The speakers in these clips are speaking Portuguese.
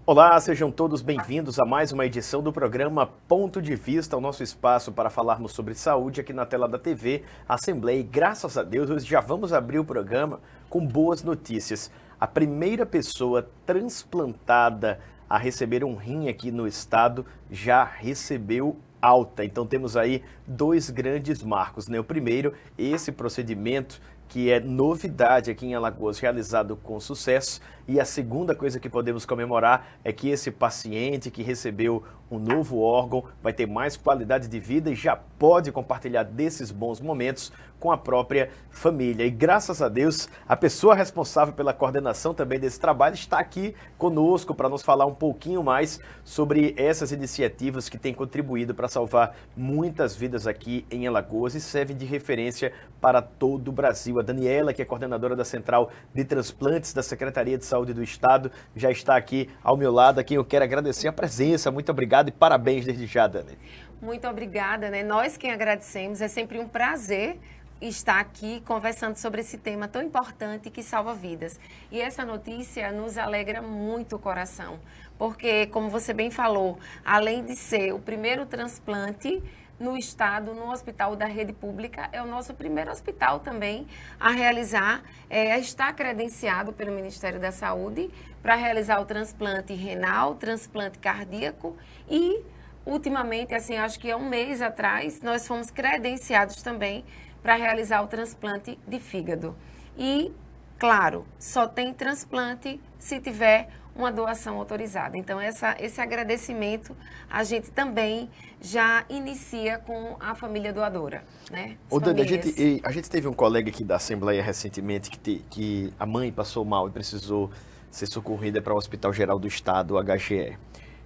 Olá, sejam todos bem-vindos a mais uma edição do programa Ponto de Vista, o nosso espaço para falarmos sobre saúde aqui na tela da TV Assembleia. E graças a Deus, hoje já vamos abrir o programa com boas notícias. A primeira pessoa transplantada a receber um rim aqui no estado já recebeu alta. Então temos aí dois grandes marcos, né? O primeiro, esse procedimento que é novidade aqui em Alagoas, realizado com sucesso. E a segunda coisa que podemos comemorar é que esse paciente que recebeu um novo órgão vai ter mais qualidade de vida e já pode compartilhar desses bons momentos com a própria família. E graças a Deus, a pessoa responsável pela coordenação também desse trabalho está aqui conosco para nos falar um pouquinho mais sobre essas iniciativas que têm contribuído para salvar muitas vidas aqui em Alagoas e servem de referência para todo o Brasil. A Daniela, que é coordenadora da Central de Transplantes da Secretaria de Saúde do Estado, já está aqui ao meu lado, a quem eu quero agradecer a presença. Muito obrigado e parabéns desde já, Dani. Muito obrigada, né? Nós quem agradecemos, é sempre um prazer estar aqui conversando sobre esse tema tão importante que salva vidas. E essa notícia nos alegra muito o coração, porque, como você bem falou, além de ser o primeiro transplante no estado, no hospital da rede pública, é o nosso primeiro hospital também a realizar, a estar credenciado pelo Ministério da Saúde para realizar o transplante renal, transplante cardíaco e, ultimamente, assim, acho que há um mês atrás, nós fomos credenciados também para realizar o transplante de fígado. E, claro, só tem transplante se tiver uma doação autorizada. Então, esse agradecimento a gente também já inicia com a família doadora, né? Ô, Dani, a gente teve um colega aqui da Assembleia recentemente que a mãe passou mal e precisou ser socorrida para o Hospital Geral do Estado, o HGE.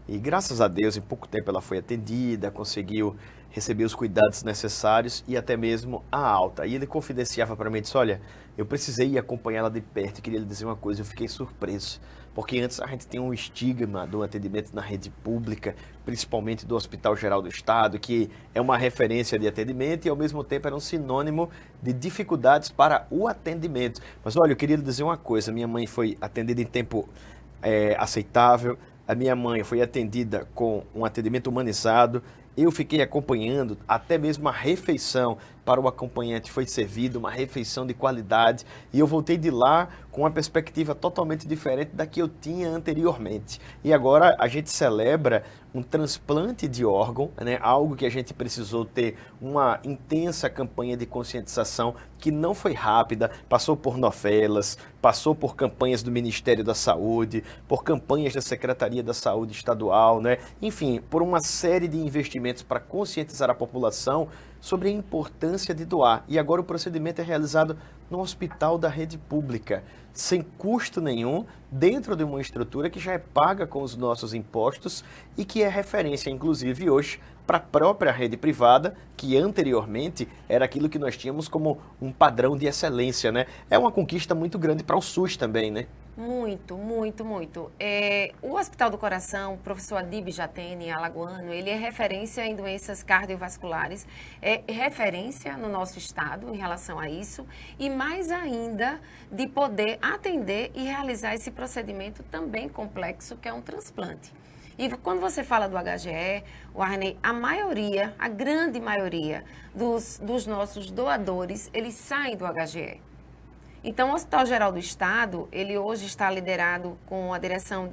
E graças a Deus, em pouco tempo ela foi atendida, conseguiu receber os cuidados necessários e até mesmo a alta. E ele confidenciava para mim, disse, olha, eu precisei ir acompanhá-la de perto e queria lhe dizer uma coisa, eu fiquei surpreso. Porque antes a gente tem um estigma do atendimento na rede pública, principalmente do Hospital Geral do Estado, que é uma referência de atendimento e ao mesmo tempo era um sinônimo de dificuldades para o atendimento. Mas olha, eu queria lhe dizer uma coisa, minha mãe foi atendida em tempo aceitável, a minha mãe foi atendida com um atendimento humanizado, eu fiquei acompanhando, até mesmo a refeição para o acompanhante foi servida, uma refeição de qualidade, e eu voltei de lá com uma perspectiva totalmente diferente da que eu tinha anteriormente. E agora a gente celebra um transplante de órgão, né? Algo que a gente precisou ter uma intensa campanha de conscientização que não foi rápida, passou por novelas, passou por campanhas do Ministério da Saúde, por campanhas da Secretaria da Saúde Estadual, né? Enfim, por uma série de investimentos para conscientizar a população sobre a importância de doar. E agora o procedimento é realizado no hospital da rede pública, sem custo nenhum, dentro de uma estrutura que já é paga com os nossos impostos e que é referência, inclusive, hoje, para a própria rede privada, que anteriormente era aquilo que nós tínhamos como um padrão de excelência, né? É uma conquista muito grande para o SUS também, né? Muito, muito, muito. O Hospital do Coração, o professor Adib Jatene, alagoano, ele é referência em doenças cardiovasculares, é referência no nosso estado em relação a isso, e mais ainda de poder atender e realizar esse procedimento também complexo, que é um transplante. E quando você fala do HGE, Warney, a maioria, a grande maioria dos nossos doadores, eles saem do HGE. Então, o Hospital Geral do Estado, ele hoje está liderado com a direção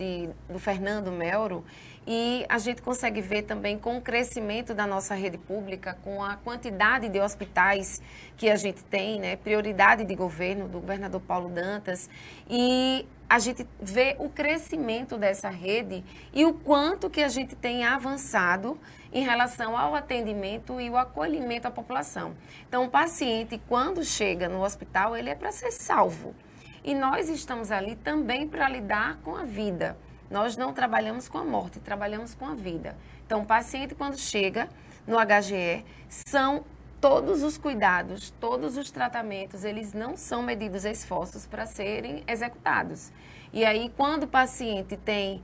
do Fernando Melro e a gente consegue ver também com o crescimento da nossa rede pública, com a quantidade de hospitais que a gente tem, né, prioridade de governo do governador Paulo Dantas, e a gente vê o crescimento dessa rede e o quanto que a gente tem avançado em relação ao atendimento e o acolhimento à população. Então, o paciente, quando chega no hospital, ele é para ser salvo. E nós estamos ali também para lidar com a vida. Nós não trabalhamos com a morte, trabalhamos com a vida. Então, o paciente, quando chega no HGE, são todos os cuidados, todos os tratamentos, eles não são medidos esforços para serem executados. E aí, quando o paciente tem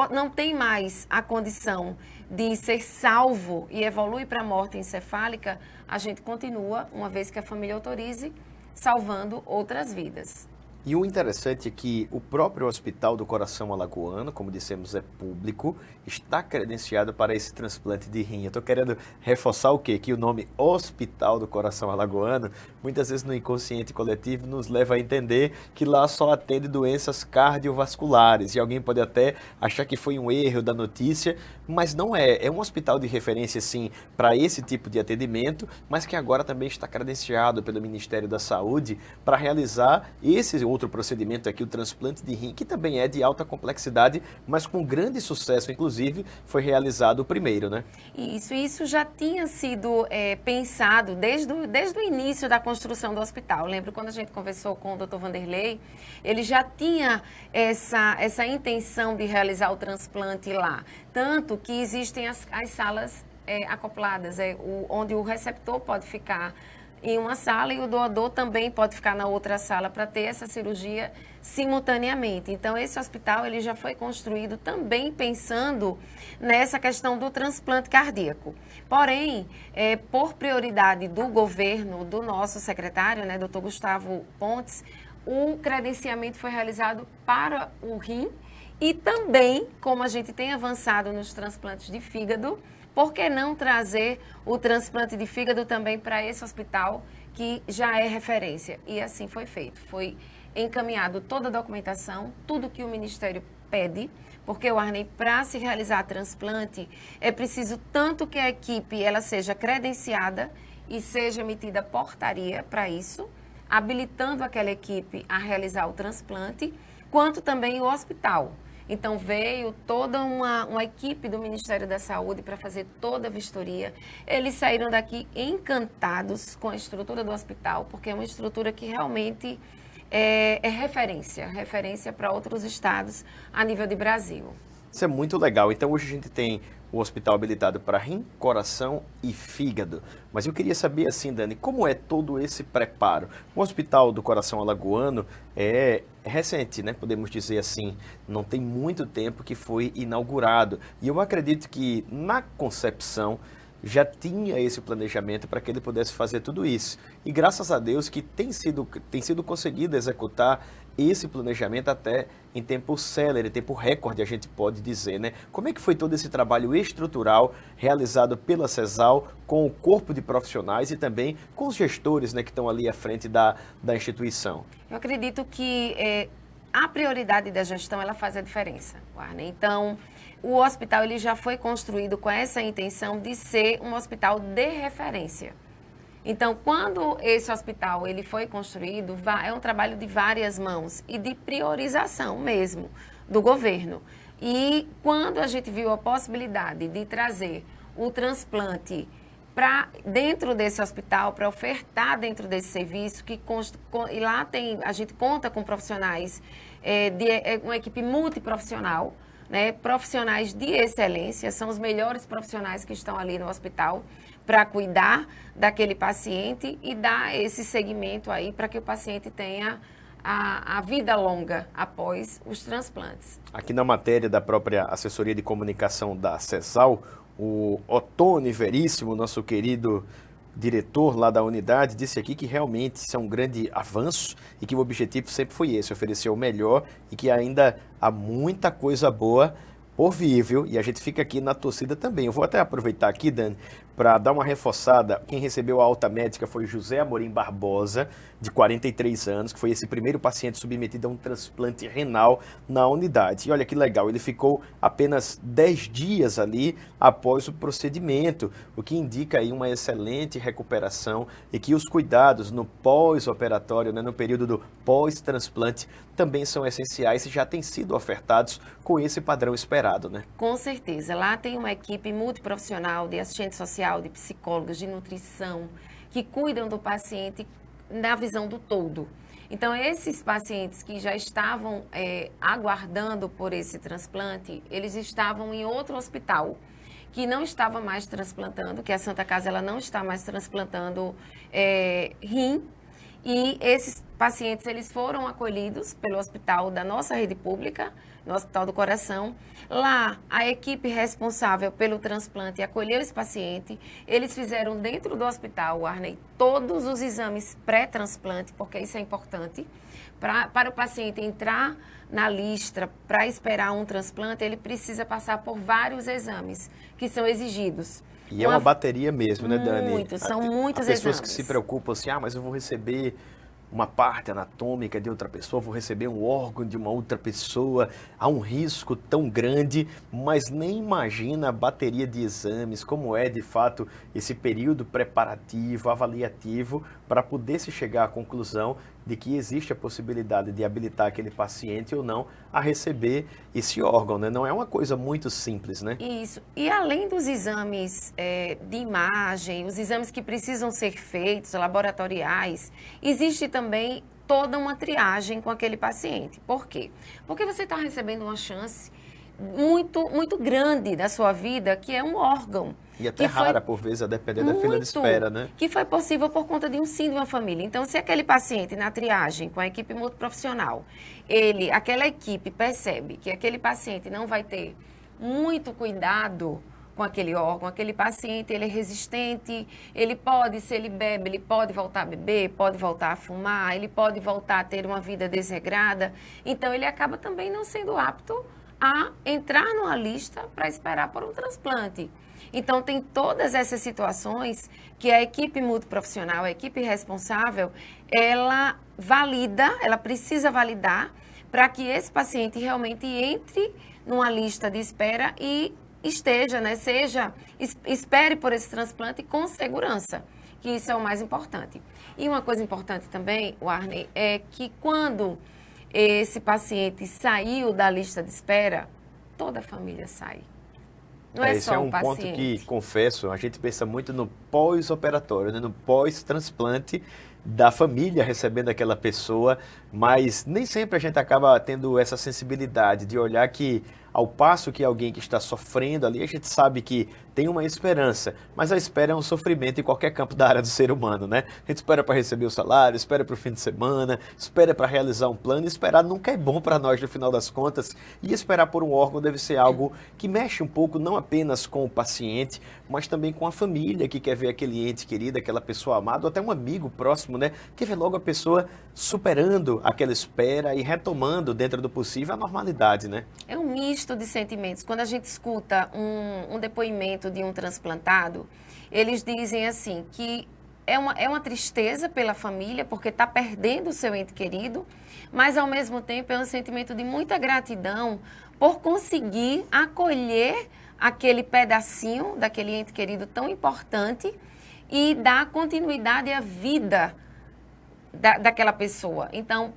não tem mais a condição de ser salvo e evolui para a morte encefálica, a gente continua, uma vez que a família autorize, salvando outras vidas. E o interessante é que o próprio Hospital do Coração Alagoano, como dissemos, é público, está credenciado para esse transplante de rim. Eu estou querendo reforçar o quê? Que o nome Hospital do Coração Alagoano, muitas vezes no inconsciente coletivo, nos leva a entender que lá só atende doenças cardiovasculares. E alguém pode até achar que foi um erro da notícia, mas não é. É um hospital de referência, sim, para esse tipo de atendimento, mas que agora também está credenciado pelo Ministério da Saúde para realizar esse outro procedimento aqui, o transplante de rim, que também é de alta complexidade, mas com grande sucesso, inclusive, foi realizado o primeiro, né? Isso já tinha sido pensado desde o início da construção do hospital. Eu lembro quando a gente conversou com o Dr. Vanderlei, ele já tinha essa intenção de realizar o transplante lá. Tanto que existem as salas acopladas, onde o receptor pode ficar em uma sala e o doador também pode ficar na outra sala para ter essa cirurgia simultaneamente. Então, esse hospital ele já foi construído também pensando nessa questão do transplante cardíaco. Porém, por prioridade do governo, do nosso secretário, né, Dr. Gustavo Pontes, o credenciamento foi realizado para o rim e também, como a gente tem avançado nos transplantes de fígado, por que não trazer o transplante de fígado também para esse hospital que já é referência? E assim foi feito. Foi encaminhado toda a documentação, tudo que o Ministério pede, porque, Warney, para se realizar transplante, é preciso tanto que a equipe ela seja credenciada e seja emitida portaria para isso, habilitando aquela equipe a realizar o transplante, quanto também o hospital. Então, veio toda uma equipe do Ministério da Saúde para fazer toda a vistoria. Eles saíram daqui encantados com a estrutura do hospital, porque é uma estrutura que realmente é referência para outros estados a nível de Brasil. Isso é muito legal. Então, hoje a gente tem o hospital habilitado para rim, coração e fígado. Mas eu queria saber assim, Dani, como é todo esse preparo? O Hospital do Coração Alagoano é recente, né? Podemos dizer assim, não tem muito tempo que foi inaugurado. E eu acredito que na concepção já tinha esse planejamento para que ele pudesse fazer tudo isso. E graças a Deus que tem sido conseguido executar esse planejamento até em tempo célere, tempo recorde, a gente pode dizer, né? Como é que foi todo esse trabalho estrutural realizado pela CESAL com o corpo de profissionais e também com os gestores, né, que estão ali à frente da instituição? Eu acredito que a prioridade da gestão, ela faz a diferença, Warney. Então, o hospital ele já foi construído com essa intenção de ser um hospital de referência. Então, quando esse hospital ele foi construído, é um trabalho de várias mãos e de priorização mesmo do governo. E quando a gente viu a possibilidade de trazer o transplante para dentro desse hospital, para ofertar dentro desse serviço, e lá a gente conta com profissionais, uma equipe multiprofissional, né, profissionais de excelência, são os melhores profissionais que estão ali no hospital para cuidar daquele paciente e dar esse segmento aí para que o paciente tenha a vida longa após os transplantes. Aqui na matéria da própria assessoria de comunicação da CESAL, o Ottoni Veríssimo, nosso querido diretor lá da unidade, disse aqui que realmente isso é um grande avanço e que o objetivo sempre foi esse, oferecer o melhor e que ainda há muita coisa boa por vir, viu? E a gente fica aqui na torcida também. Eu vou até aproveitar aqui, Dani, para dar uma reforçada. Quem recebeu a alta médica foi José Amorim Barbosa, de 43 anos, que foi esse primeiro paciente submetido a um transplante renal na unidade. E olha que legal, ele ficou apenas 10 dias ali após o procedimento, o que indica aí uma excelente recuperação e que os cuidados no pós-operatório, né, no período do pós-transplante, também são essenciais e já têm sido ofertados com esse padrão esperado, né? Com certeza. Lá tem uma equipe multiprofissional de assistente social, de psicólogos, de nutrição, que cuidam do paciente na visão do todo. Então, esses pacientes que já estavam aguardando por esse transplante, eles estavam em outro hospital que não estava mais transplantando, que a Santa Casa ela não está mais transplantando rim. E esses pacientes, eles foram acolhidos pelo hospital da nossa rede pública, no Hospital do Coração. Lá, a equipe responsável pelo transplante acolheu esse paciente. Eles fizeram dentro do hospital, Arney, todos os exames pré-transplante, porque isso é importante. Para o paciente entrar na lista para esperar um transplante, ele precisa passar por vários exames que são exigidos. E é uma bateria mesmo, né, Dani? Muitos, são muitos exames. Pessoas exames. que se preocupam assim, mas eu vou receber uma parte anatômica de outra pessoa, vou receber um órgão de uma outra pessoa, há um risco tão grande, mas nem imagina a bateria de exames, como é de fato esse período preparativo, avaliativo, para poder se chegar à conclusão de que existe a possibilidade de habilitar aquele paciente ou não a receber esse órgão, né? Não é uma coisa muito simples, né? Isso. E além dos exames de imagem, os exames que precisam ser feitos, laboratoriais, existe também toda uma triagem com aquele paciente. Por quê? Porque você está recebendo uma chance muito grande da sua vida, que é um órgão. E até rara, por vezes, a depender da fila de espera, né? Que foi possível por conta de um sim de uma família. Então, se aquele paciente na triagem com a equipe multiprofissional, aquela equipe percebe que aquele paciente não vai ter muito cuidado com aquele órgão, aquele paciente, ele é resistente, ele pode, se ele bebe, ele pode voltar a beber, pode voltar a fumar, ele pode voltar a ter uma vida desregrada. Então, ele acaba também não sendo apto a entrar numa lista para esperar por um transplante. Então, tem todas essas situações que a equipe multiprofissional, a equipe responsável, ela valida, ela precisa validar para que esse paciente realmente entre numa lista de espera e esteja, né, espere por esse transplante com segurança, que isso é o mais importante. E uma coisa importante também, Warney, é que quando esse paciente saiu da lista de espera, toda a família sai. Não é esse só é o um ponto paciente. que, confesso, a gente pensa muito no pós-operatório, né? No pós-transplante da família recebendo aquela pessoa, mas nem sempre a gente acaba tendo essa sensibilidade de olhar que, ao passo que alguém que está sofrendo ali, a gente sabe que tem uma esperança, mas a espera é um sofrimento em qualquer campo da área do ser humano, né? A gente espera para receber o salário, espera para o fim de semana, espera para realizar um plano, e esperar nunca é bom para nós no final das contas, e esperar por um órgão deve ser algo que mexe um pouco não apenas com o paciente, mas também com a família que quer ver aquele ente querido, aquela pessoa amada, ou até um amigo próximo, né? Que vê logo a pessoa superando aquela espera e retomando dentro do possível a normalidade, né? É um misto de sentimentos. Quando a gente escuta um depoimento de um transplantado, eles dizem assim que é uma tristeza pela família, porque está perdendo o seu ente querido, mas ao mesmo tempo é um sentimento de muita gratidão por conseguir acolher aquele pedacinho daquele ente querido tão importante e dar continuidade à vida daquela pessoa. Então,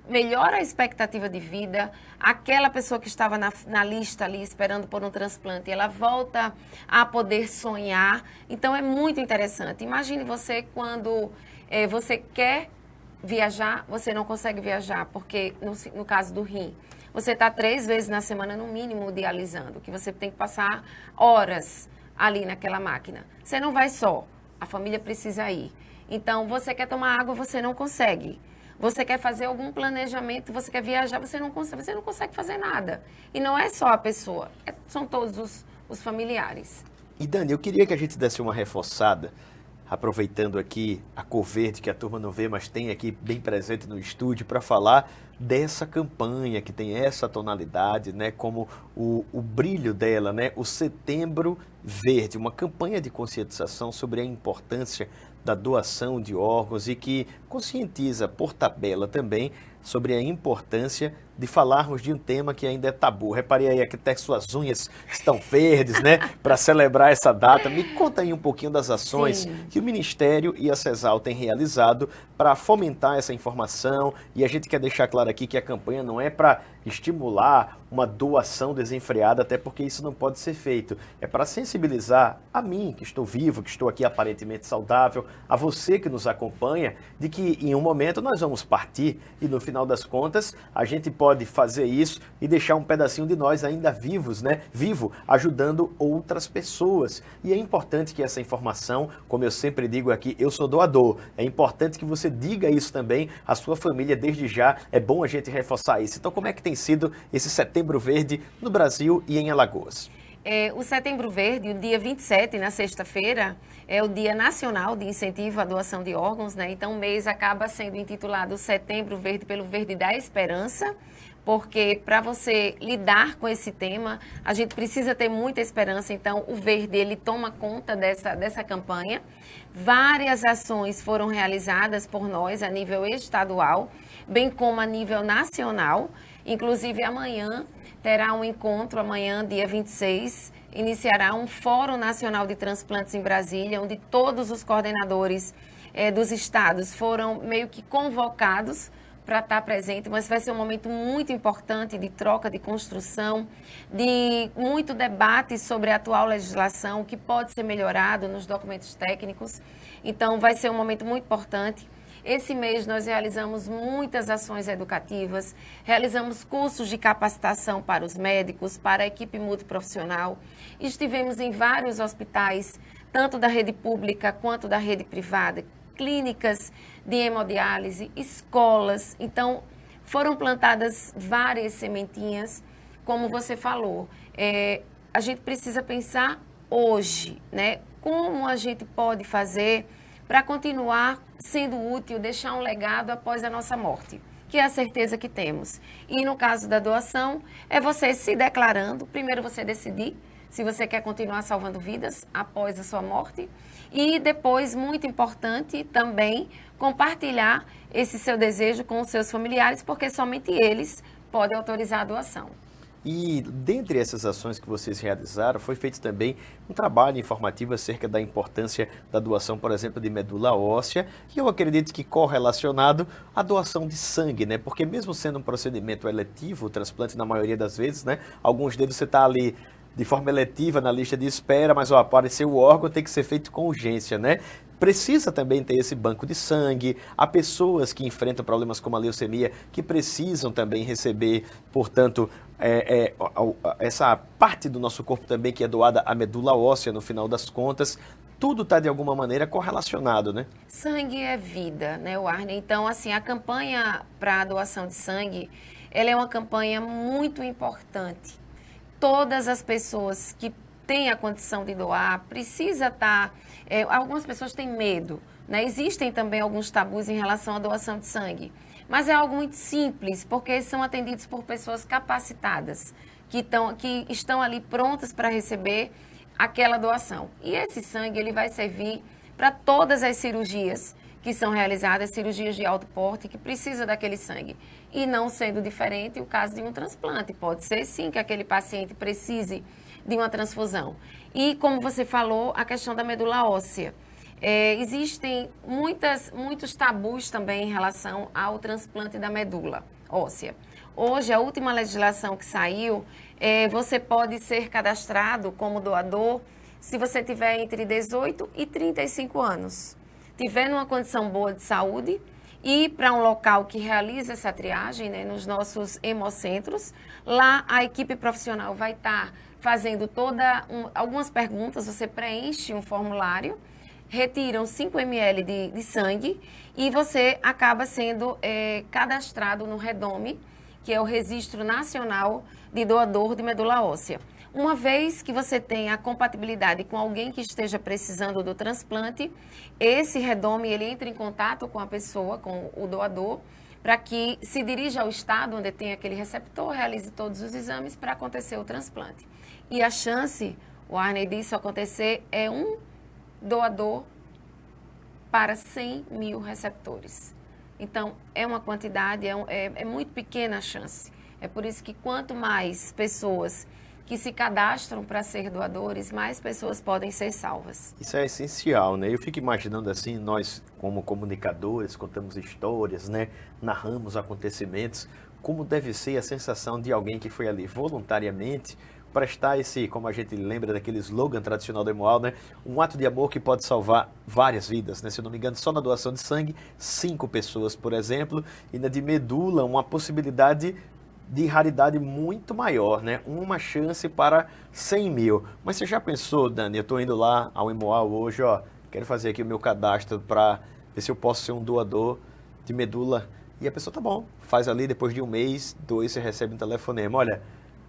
melhora a expectativa de vida, aquela pessoa que estava na lista ali esperando por um transplante, ela volta a poder sonhar. Então, é muito interessante. Imagine você quando você quer viajar, você não consegue viajar, porque no caso do rim, você está 3 vezes na semana, no mínimo, dialisando, que você tem que passar horas ali naquela máquina. Você não vai só, a família precisa ir. Então, você quer tomar água, você não consegue. Você quer fazer algum planejamento, você quer viajar, você não consegue fazer nada. E não é só a pessoa, são todos os familiares. E Dani, eu queria que a gente desse uma reforçada, aproveitando aqui a cor verde que a turma não vê, mas tem aqui bem presente no estúdio, para falar dessa campanha que tem essa tonalidade, né, como o brilho dela, né, o Setembro Verde, uma campanha de conscientização sobre a importância da doação de órgãos e que conscientiza por tabela também sobre a importância de falarmos de um tema que ainda é tabu. Reparei aí que até suas unhas estão verdes, né, para celebrar essa data. Me conta aí um pouquinho das ações que o Ministério e a CESAL têm realizado para fomentar essa informação, e a gente quer deixar claro aqui que a campanha não é para estimular uma doação desenfreada, até porque isso não pode ser feito. É para sensibilizar a mim, que estou vivo, que estou aqui aparentemente saudável, a você que nos acompanha, de que em um momento nós vamos partir e no final final das contas, a gente pode fazer isso e deixar um pedacinho de nós ainda vivos, né? Vivo, ajudando outras pessoas. E é importante que essa informação, como eu sempre digo aqui, eu sou doador. É importante que você diga isso também à sua família desde já. É bom a gente reforçar isso. Então, como é que tem sido esse Setembro Verde no Brasil e em Alagoas? O Setembro Verde, o dia 27, na sexta-feira, é o Dia Nacional de Incentivo à Doação de Órgãos, né? Então, o mês acaba sendo intitulado Setembro Verde pelo Verde da Esperança, porque para você lidar com esse tema, a gente precisa ter muita esperança. Então, o Verde, ele toma conta dessa campanha. Várias ações foram realizadas por nós a nível estadual, bem como a nível nacional. Inclusive, amanhã terá um encontro, amanhã, dia 26, iniciará um Fórum Nacional de Transplantes em Brasília, onde todos os coordenadores dos estados foram meio que convocados para estar presente, mas vai ser um momento muito importante de troca, de construção, de muito debate sobre a atual legislação, o que pode ser melhorado nos documentos técnicos. Então, vai ser um momento muito importante. Esse mês nós realizamos muitas ações educativas, realizamos cursos de capacitação para os médicos, para a equipe multiprofissional. Estivemos em vários hospitais, tanto da rede pública quanto da rede privada, clínicas de hemodiálise, escolas. Então, foram plantadas várias sementinhas, como você falou. A gente precisa pensar hoje, né? Como a gente pode fazer para continuar sendo útil, deixar um legado após a nossa morte, que é a certeza que temos. E no caso da doação, é você se declarando, primeiro você decidir se você quer continuar salvando vidas após a sua morte, e depois, muito importante também, compartilhar esse seu desejo com os seus familiares, porque somente eles podem autorizar a doação. E dentre essas ações que vocês realizaram, foi feito também um trabalho informativo acerca da importância da doação, por exemplo, de medula óssea, e eu acredito que correlacionado à doação de sangue, né? Porque mesmo sendo um procedimento eletivo, o transplante na maioria das vezes, né? Alguns deles você está ali de forma eletiva na lista de espera, mas apareceu o órgão, tem que ser feito com urgência, né? Precisa também ter esse banco de sangue. Há pessoas que enfrentam problemas como a leucemia que precisam também receber, portanto, essa parte do nosso corpo também que é doada à medula óssea no final das contas. Tudo está de alguma maneira correlacionado, né? Sangue é vida, né, Warner? Então, assim, a campanha para a doação de sangue, ela é uma campanha muito importante. Todas as pessoas que têm a condição de doar, precisa estar... algumas pessoas têm medo, né? Existem também alguns tabus em relação à doação de sangue, mas é algo muito simples, porque são atendidos por pessoas capacitadas, que estão ali prontas para receber aquela doação. E esse sangue, ele vai servir para todas as cirurgias que são realizadas, cirurgias de alto porte, que precisa daquele sangue. E não sendo diferente o caso de um transplante. Pode ser sim que aquele paciente precise de uma transfusão. E como você falou, a questão da medula óssea. Existem muitos tabus também em relação ao transplante da medula óssea. Hoje, a última legislação que saiu, você pode ser cadastrado como doador se você tiver entre 18 e 35 anos. Tiver numa condição boa de saúde, ir para um local que realiza essa triagem, né, nos nossos hemocentros. Lá a equipe profissional vai estar fazendo algumas perguntas, você preenche um formulário, retiram 5 ml de sangue e você acaba sendo cadastrado no REDOME, que é o Registro Nacional de Doador de Medula Óssea. Uma vez que você tenha a compatibilidade com alguém que esteja precisando do transplante, esse REDOME, ele entra em contato com a pessoa, com o doador, para que se dirija ao estado onde tem aquele receptor, realize todos os exames para acontecer o transplante. E a chance, o Arney, disso acontecer é um doador para 100 mil receptores. Então, é uma quantidade, é muito pequena a chance. É por isso que quanto mais pessoas que se cadastram para ser doadores, mais pessoas podem ser salvas. Isso é essencial, né? Eu fico imaginando assim, nós como comunicadores, contamos histórias, né? Narramos acontecimentos, como deve ser a sensação de alguém que foi ali voluntariamente prestar esse, como a gente lembra daquele slogan tradicional do Hemoal, né? Um ato de amor que pode salvar várias vidas, né? Se eu não me engano, só na doação de sangue, 5 pessoas, por exemplo, e na de medula, uma possibilidade de raridade muito maior, né? Uma chance para 100 mil. Mas você já pensou, Dani, eu estou indo lá ao Hemoal hoje, ó, quero fazer aqui o meu cadastro para ver se eu posso ser um doador de medula. E a pessoa, tá bom, faz ali, depois de um mês, 2, você recebe um telefonema. Olha,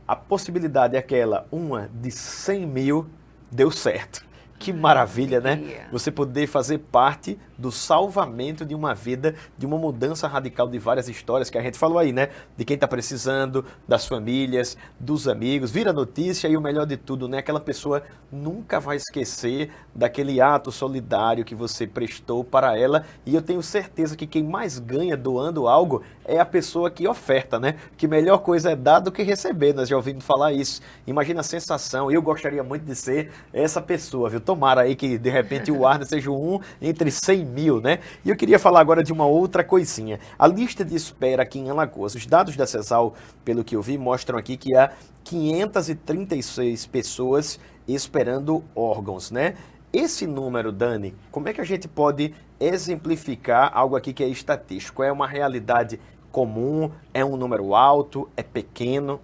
a possibilidade é aquela, uma de 100 mil, deu certo. Que maravilha, né? Você poder fazer parte do salvamento de uma vida, de uma mudança radical de várias histórias que a gente falou aí, né? De quem está precisando, das famílias, dos amigos. Vira notícia e o melhor de tudo, né? Aquela pessoa nunca vai esquecer daquele ato solidário que você prestou para ela. E eu tenho certeza que quem mais ganha doando algo é a pessoa que oferta, né? Que melhor coisa é dar do que receber. Nós já ouvimos falar isso. Imagina a sensação. Eu gostaria muito de ser essa pessoa, viu? Tomara aí que de repente o Arne seja um entre 100 mil, né? E eu queria falar agora de uma outra coisinha. A lista de espera aqui em Alagoas. Os dados da CESAL, pelo que eu vi, mostram aqui que há 536 pessoas esperando órgãos, né? Esse número, Dani, como é que a gente pode exemplificar algo aqui que é estatístico? É uma realidade comum? É um número alto? É pequeno?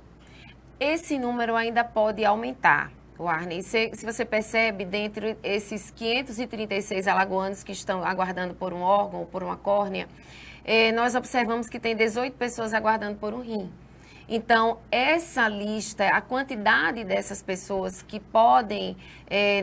Esse número ainda pode aumentar. Warney, se você percebe, dentre esses 536 alagoanos que estão aguardando por um órgão, por uma córnea, nós observamos que tem 18 pessoas aguardando por um rim. Então, essa lista, a quantidade dessas pessoas que podem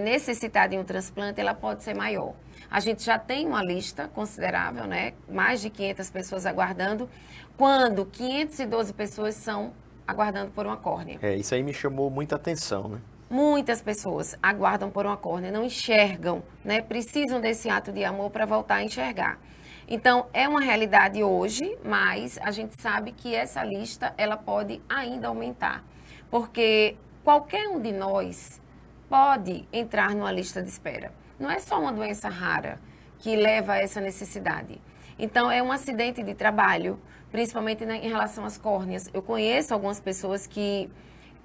necessitar de um transplante, ela pode ser maior. A gente já tem uma lista considerável, né? Mais de 500 pessoas aguardando, quando 512 pessoas são aguardando por uma córnea. Isso aí me chamou muita atenção, né? Muitas pessoas aguardam por uma córnea, não enxergam, né? Precisam desse ato de amor para voltar a enxergar. Então, é uma realidade hoje, mas a gente sabe que essa lista, ela pode ainda aumentar. Porque qualquer um de nós pode entrar numa lista de espera. Não é só uma doença rara que leva a essa necessidade. Então, é um acidente de trabalho, principalmente em relação às córneas. Eu conheço algumas pessoas que,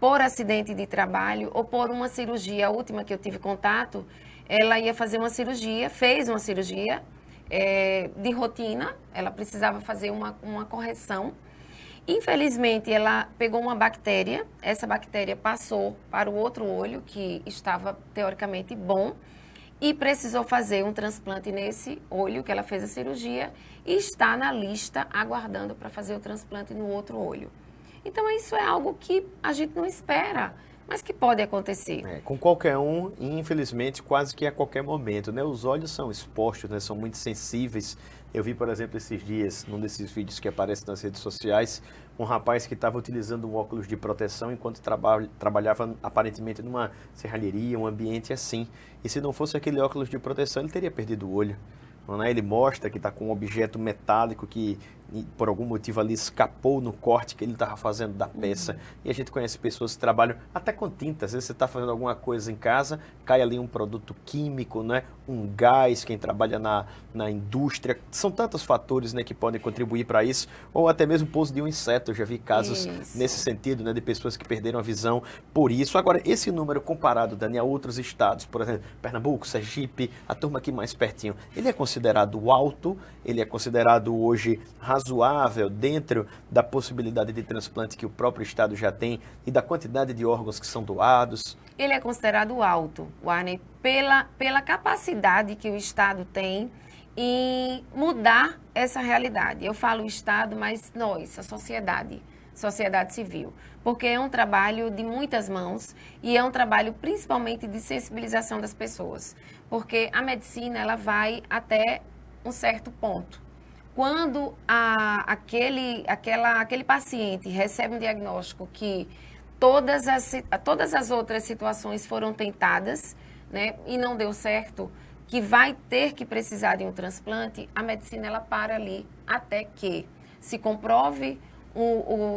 por acidente de trabalho ou por uma cirurgia, a última que eu tive contato, ela ia fazer uma cirurgia, fez uma cirurgia de rotina, ela precisava fazer uma correção. Infelizmente, ela pegou uma bactéria, essa bactéria passou para o outro olho, que estava teoricamente bom, e precisou fazer um transplante nesse olho que ela fez a cirurgia e está na lista aguardando para fazer o transplante no outro olho. Então, isso é algo que a gente não espera, mas que pode acontecer. Com qualquer um e, infelizmente, quase que a qualquer momento, né? Os olhos são expostos, né? São muito sensíveis. Eu vi, por exemplo, esses dias, num desses vídeos que aparecem nas redes sociais, um rapaz que estava utilizando um óculos de proteção enquanto trabalhava aparentemente numa serralheria, um ambiente assim. E se não fosse aquele óculos de proteção, ele teria perdido o olho. Ele mostra que está com um objeto metálico que, por algum motivo ali, escapou no corte que ele estava fazendo da peça. E a gente conhece pessoas que trabalham até com tinta. Às vezes você está fazendo alguma coisa em casa, cai ali um produto químico, né? Um gás, quem trabalha na indústria. São tantos fatores, né, que podem contribuir para isso. Ou até mesmo o pouso de um inseto. Eu já vi casos nesse sentido, né, de pessoas que perderam a visão por isso. Agora, esse número comparado, Dani, a outros estados, por exemplo, Pernambuco, Sergipe, a turma aqui mais pertinho, ele é considerado alto, ele é considerado hoje razoável dentro da possibilidade de transplante que o próprio estado já tem e da quantidade de órgãos que são doados? Ele é considerado alto, Warney, pela capacidade que o estado tem em mudar essa realidade. Eu falo estado, mas nós, a sociedade civil, porque é um trabalho de muitas mãos e é um trabalho principalmente de sensibilização das pessoas, porque a medicina ela vai até um certo ponto. Quando aquele paciente recebe um diagnóstico que todas as outras situações foram tentadas, né, e não deu certo, que vai ter que precisar de um transplante, a medicina ela para ali até que se comprove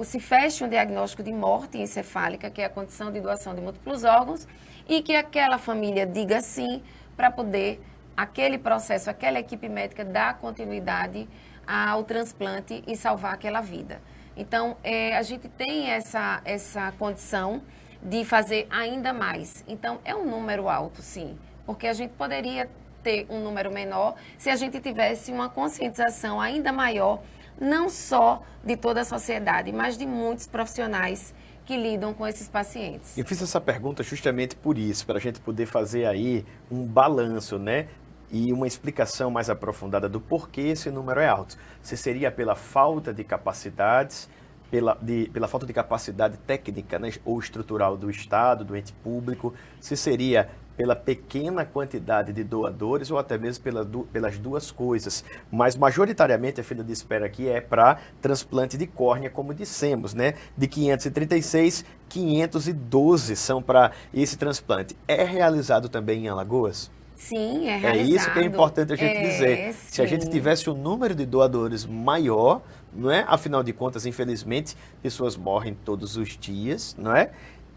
se fecha um diagnóstico de morte encefálica, que é a condição de doação de múltiplos órgãos, e que aquela família diga sim para poder, aquele processo, aquela equipe médica dar continuidade ao transplante e salvar aquela vida. Então, a gente tem essa condição de fazer ainda mais. Então, é um número alto, sim, porque a gente poderia ter um número menor se a gente tivesse uma conscientização ainda maior, não só de toda a sociedade, mas de muitos profissionais que lidam com esses pacientes. Eu fiz essa pergunta justamente por isso, para a gente poder fazer aí um balanço, né? E uma explicação mais aprofundada do porquê esse número é alto. Se seria pela falta de capacidades, pela falta de capacidade técnica, né, ou estrutural do Estado, do ente público, se seria pela pequena quantidade de doadores ou até mesmo pelas duas coisas. Mas majoritariamente a fila de espera aqui é para transplante de córnea, como dissemos, né? De 536, 512 são para esse transplante. É realizado também em Alagoas? Sim, é É realizado. isso que é importante a gente dizer. Se a gente sim. tivesse um número de doadores maior, não é? Afinal de contas, infelizmente, pessoas morrem todos os dias, não é?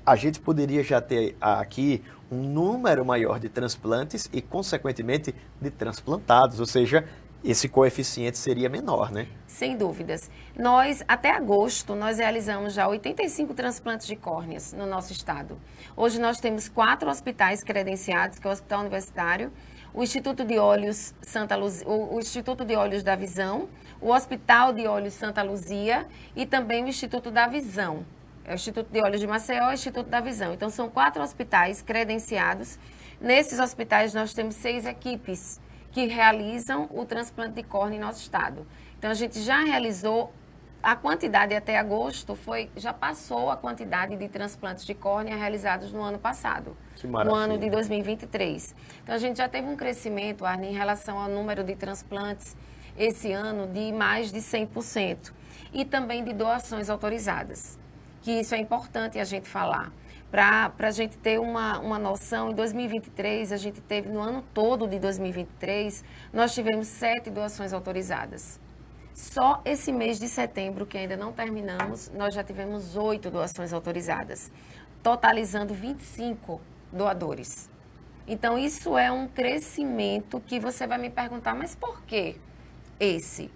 A gente poderia já ter aqui um número maior de transplantes e, consequentemente, de transplantados, ou seja, esse coeficiente seria menor, né? Sem dúvidas. Nós, até agosto, nós realizamos já 85 transplantes de córneas no nosso estado. Hoje nós temos 4 hospitais credenciados, que é o Hospital Universitário, o Instituto de Olhos Santa Luzia, o Instituto de Olhos da Visão, o Hospital de Olhos Santa Luzia e também o Instituto da Visão. É o Instituto de Olhos de Maceió e o Instituto da Visão. Então, são 4 hospitais credenciados. Nesses hospitais, nós temos 6 equipes que realizam o transplante de córnea em nosso estado. Então, a gente já realizou, a quantidade até agosto já passou a quantidade de transplantes de córnea realizados no ano passado, Que maravilha. no ano de 2023. Então, a gente já teve um crescimento, Arne, em relação ao número de transplantes esse ano de mais de 100%. E também de doações autorizadas, que isso é importante a gente falar. Para a gente ter uma noção, em 2023, a gente teve, no ano todo de 2023, nós tivemos 7 doações autorizadas. Só esse mês de setembro, que ainda não terminamos, nós já tivemos 8 doações autorizadas, totalizando 25 doadores. Então, isso é um crescimento que você vai me perguntar, mas por que esse?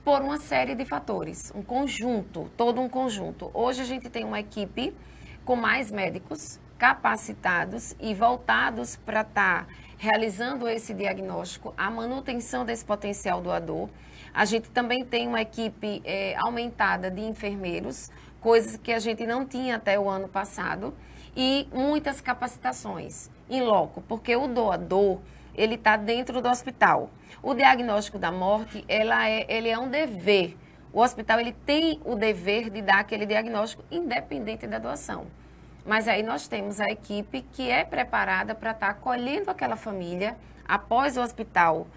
Por uma série de fatores, um conjunto, todo um conjunto. Hoje a gente tem uma equipe com mais médicos capacitados e voltados para estar realizando esse diagnóstico, a manutenção desse potencial doador. A gente também tem uma equipe aumentada de enfermeiros, coisas que a gente não tinha até o ano passado, e muitas capacitações em loco, porque o doador, ele está dentro do hospital. O diagnóstico da morte, ele é um dever. O hospital, ele tem o dever de dar aquele diagnóstico independente da doação. Mas aí nós temos a equipe que é preparada para estar acolhendo aquela família após o hospital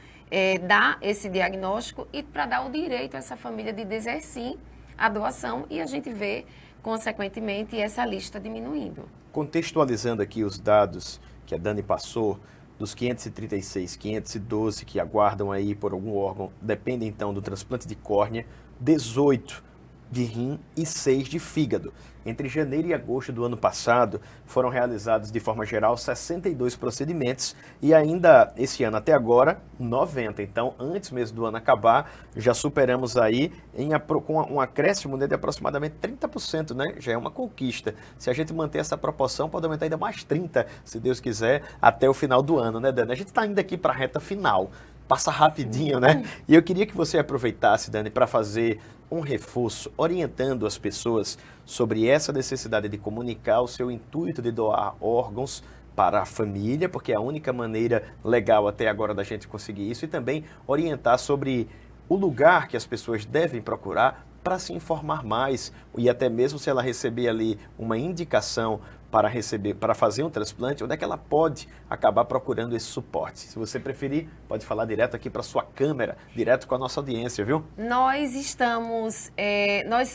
dar esse diagnóstico e para dar o direito a essa família de dizer sim à doação e a gente vê, consequentemente, essa lista diminuindo. Contextualizando aqui os dados que a Dani passou, dos 536, 512 que aguardam aí por algum órgão, dependem então do transplante de córnea, 18 de rim e 6 de fígado. Entre janeiro e agosto do ano passado, foram realizados de forma geral 62 procedimentos e ainda esse ano até agora, 90. Então, antes mesmo do ano acabar, já superamos aí com um acréscimo, né, de aproximadamente 30%, né? Já é uma conquista. Se a gente manter essa proporção, pode aumentar ainda mais 30%, se Deus quiser, até o final do ano, né, Dani? A gente está indo aqui para a reta final. Passa rapidinho, né? E eu queria que você aproveitasse, Dani, para fazer um reforço, orientando as pessoas sobre essa necessidade de comunicar o seu intuito de doar órgãos para a família, porque é a única maneira legal até agora da gente conseguir isso, e também orientar sobre o lugar que as pessoas devem procurar para se informar mais, e até mesmo se ela receber ali uma indicação para fazer um transplante, onde é que ela pode acabar procurando esse suporte. Se você preferir, pode falar direto aqui para sua câmera, direto com a nossa audiência, viu? Nós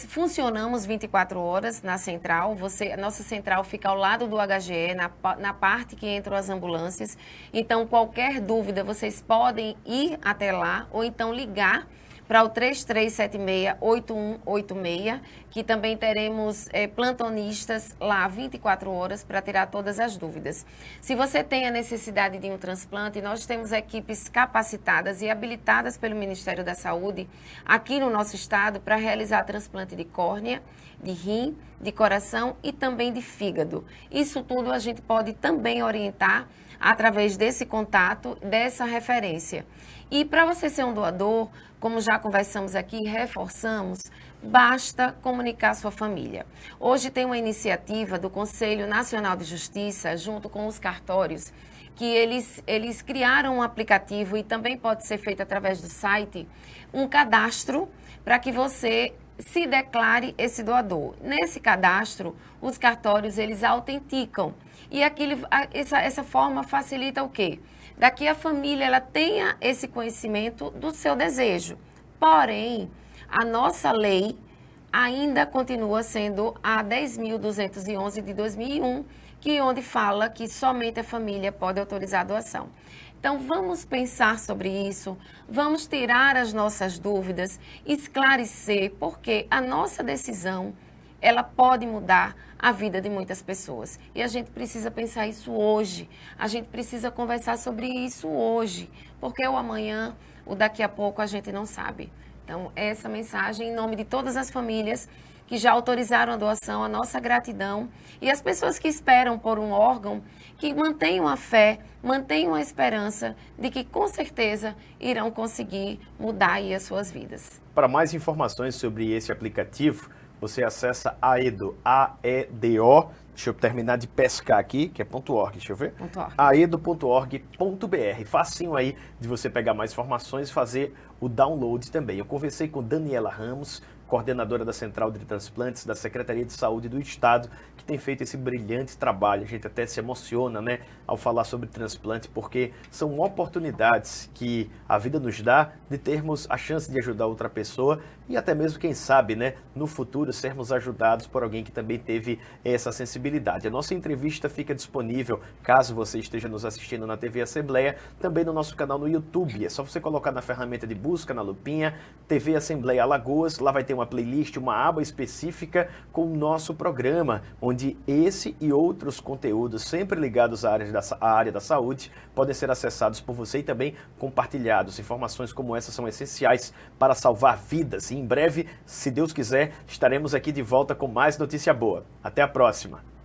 funcionamos 24 horas na central, a nossa central fica ao lado do HGE, na parte que entram as ambulâncias, então qualquer dúvida vocês podem ir até lá, ou então ligar para o 3376-8186, que também teremos plantonistas lá 24 horas para tirar todas as dúvidas. Se você tem a necessidade de um transplante, nós temos equipes capacitadas e habilitadas pelo Ministério da Saúde aqui no nosso estado para realizar transplante de córnea, de rim, de coração e também de fígado. Isso tudo a gente pode também orientar através desse contato, dessa referência. E para você ser um doador, como já conversamos aqui, reforçamos, basta comunicar a sua família. Hoje tem uma iniciativa do Conselho Nacional de Justiça, junto com os cartórios, que eles criaram um aplicativo e também pode ser feito através do site, um cadastro para que você se declare esse doador. Nesse cadastro, os cartórios, eles autenticam. E essa forma facilita o quê? Daqui a família, ela tenha esse conhecimento do seu desejo. Porém, a nossa lei ainda continua sendo a 10.211 de 2001, onde fala que somente a família pode autorizar a doação. Então, vamos pensar sobre isso, vamos tirar as nossas dúvidas, esclarecer, porque a nossa decisão, ela pode mudar a vida de muitas pessoas. E a gente precisa pensar isso hoje, a gente precisa conversar sobre isso hoje, porque o amanhã, o daqui a pouco, a gente não sabe. Então, essa mensagem em nome de todas as famílias que já autorizaram a doação, a nossa gratidão, e as pessoas que esperam por um órgão, que mantenham a fé, mantenham a esperança de que com certeza irão conseguir mudar aí as suas vidas. Para mais informações sobre esse aplicativo, você acessa aedo, A-E-D-O, deixa eu terminar de pescar aqui, que é .org, deixa eu ver. aedo.org.br, facinho aí de você pegar mais informações e fazer o download também. Eu conversei com Daniela Ramos, coordenadora da Central de Transplantes da Secretaria de Saúde do Estado, que tem feito esse brilhante trabalho. A gente até se emociona, né, ao falar sobre transplante, porque são oportunidades que a vida nos dá de termos a chance de ajudar outra pessoa e até mesmo, quem sabe, né, no futuro sermos ajudados por alguém que também teve essa sensibilidade. A nossa entrevista fica disponível, caso você esteja nos assistindo na TV Assembleia, também no nosso canal no YouTube. É só você colocar na ferramenta de busca, na lupinha, TV Assembleia Alagoas, lá vai ter uma playlist, uma aba específica com o nosso programa, onde esse e outros conteúdos sempre ligados à área da saúde podem ser acessados por você e também compartilhados. Informações como essa são essenciais para salvar vidas. E em breve, se Deus quiser, estaremos aqui de volta com mais notícia boa. Até a próxima!